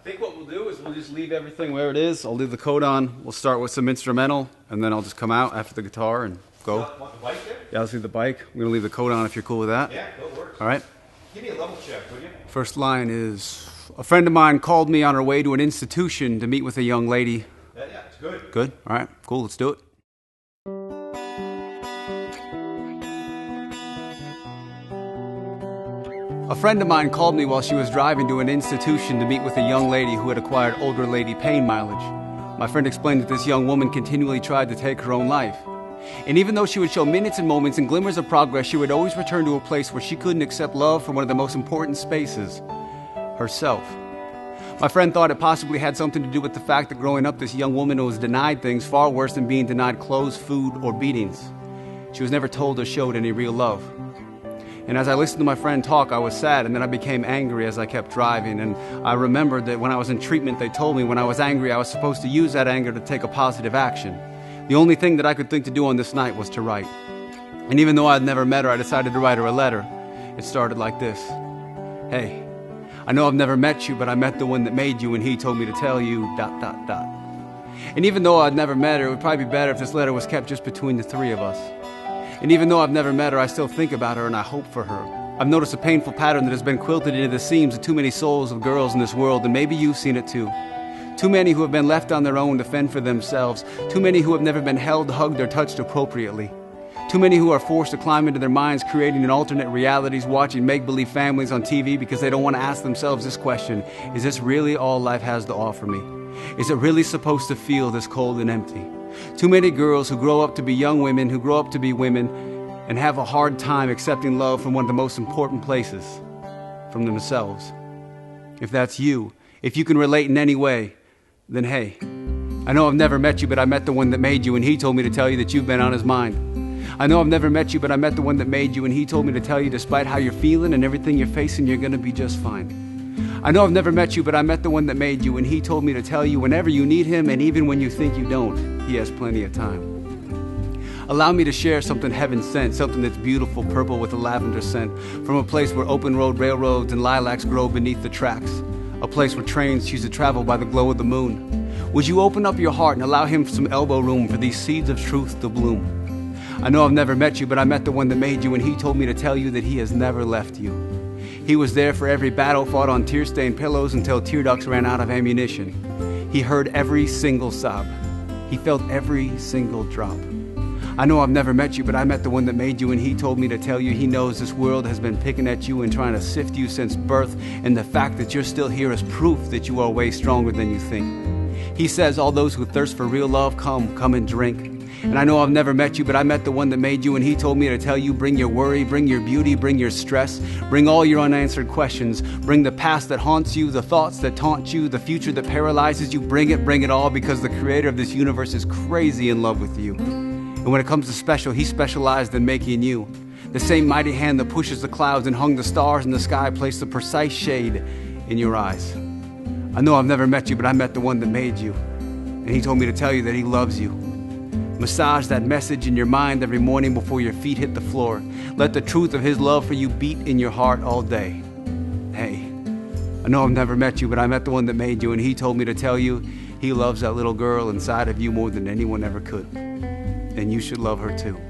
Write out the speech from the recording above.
think what we'll do is we'll just leave everything where it is. I'll leave the coat on. We'll start with some instrumental, and then I'll just come out after the guitar and go. Want the bike there? Yeah, let's leave the bike. We're going to leave the coat on if you're cool with that. Yeah, that works. All right. Give me a level check, would you? First line is, a friend of mine called me on her way to an institution to meet with a young lady. Yeah, it's good. Good? All right, cool, let's do it. A friend of mine called me while she was driving to an institution to meet with a young lady who had acquired older lady pain mileage. My friend explained that this young woman continually tried to take her own life. And even though she would show minutes and moments and glimmers of progress, she would always return to a place where she couldn't accept love from one of the most important spaces, herself. My friend thought it possibly had something to do with the fact that growing up, this young woman was denied things far worse than being denied clothes, food, or beatings. She was never told or showed any real love. And as I listened to my friend talk, I was sad, and then I became angry as I kept driving. And I remembered that when I was in treatment, they told me when I was angry, I was supposed to use that anger to take a positive action. The only thing that I could think to do on this night was to write. And even though I'd never met her, I decided to write her a letter. It started like this. Hey, I know I've never met you, but I met the one that made you, and he told me to tell you ... And even though I'd never met her, it would probably be better if this letter was kept just between the three of us. And even though I've never met her, I still think about her and I hope for her. I've noticed a painful pattern that has been quilted into the seams of too many souls of girls in this world, and maybe you've seen it too. Too many who have been left on their own to fend for themselves. Too many who have never been held, hugged, or touched appropriately. Too many who are forced to climb into their minds, creating an alternate realities, watching make-believe families on TV because they don't want to ask themselves this question: is this really all life has to offer me? Is it really supposed to feel this cold and empty? Too many girls who grow up to be young women, who grow up to be women, and have a hard time accepting love from one of the most important places, from themselves. If that's you, if you can relate in any way, then hey, I know I've never met you, but I met the one that made you, and he told me to tell you that you've been on his mind. I know I've never met you, but I met the one that made you, and he told me to tell you despite how you're feeling and everything you're facing, you're gonna be just fine. I know I've never met you, but I met the one that made you, and he told me to tell you whenever you need him, and even when you think you don't, he has plenty of time. Allow me to share something heaven sent, something that's beautiful, purple with a lavender scent, from a place where open road railroads and lilacs grow beneath the tracks, a place where trains choose to travel by the glow of the moon. Would you open up your heart and allow him some elbow room for these seeds of truth to bloom? I know I've never met you, but I met the one that made you, and he told me to tell you that he has never left you. He was there for every battle fought on tear-stained pillows until tear ducts ran out of ammunition. He heard every single sob. He felt every single drop. I know I've never met you, but I met the one that made you, and he told me to tell you he knows this world has been picking at you and trying to sift you since birth, and the fact that you're still here is proof that you are way stronger than you think. He says all those who thirst for real love, come and drink. And I know I've never met you, but I met the one that made you, and he told me to tell you, bring your worry, bring your beauty, bring your stress, bring all your unanswered questions, bring the past that haunts you, the thoughts that taunt you, the future that paralyzes you, bring it all, because the creator of this universe is crazy in love with you. And when it comes to special, he specialized in making you. The same mighty hand that pushes the clouds and hung the stars in the sky placed the precise shade in your eyes. I know I've never met you, but I met the one that made you, and he told me to tell you that he loves you. Massage that message in your mind every morning before your feet hit the floor. Let the truth of his love for you beat in your heart all day. Hey, I know I've never met you, but I met the one that made you, and he told me to tell you he loves that little girl inside of you more than anyone ever could. And you should love her too.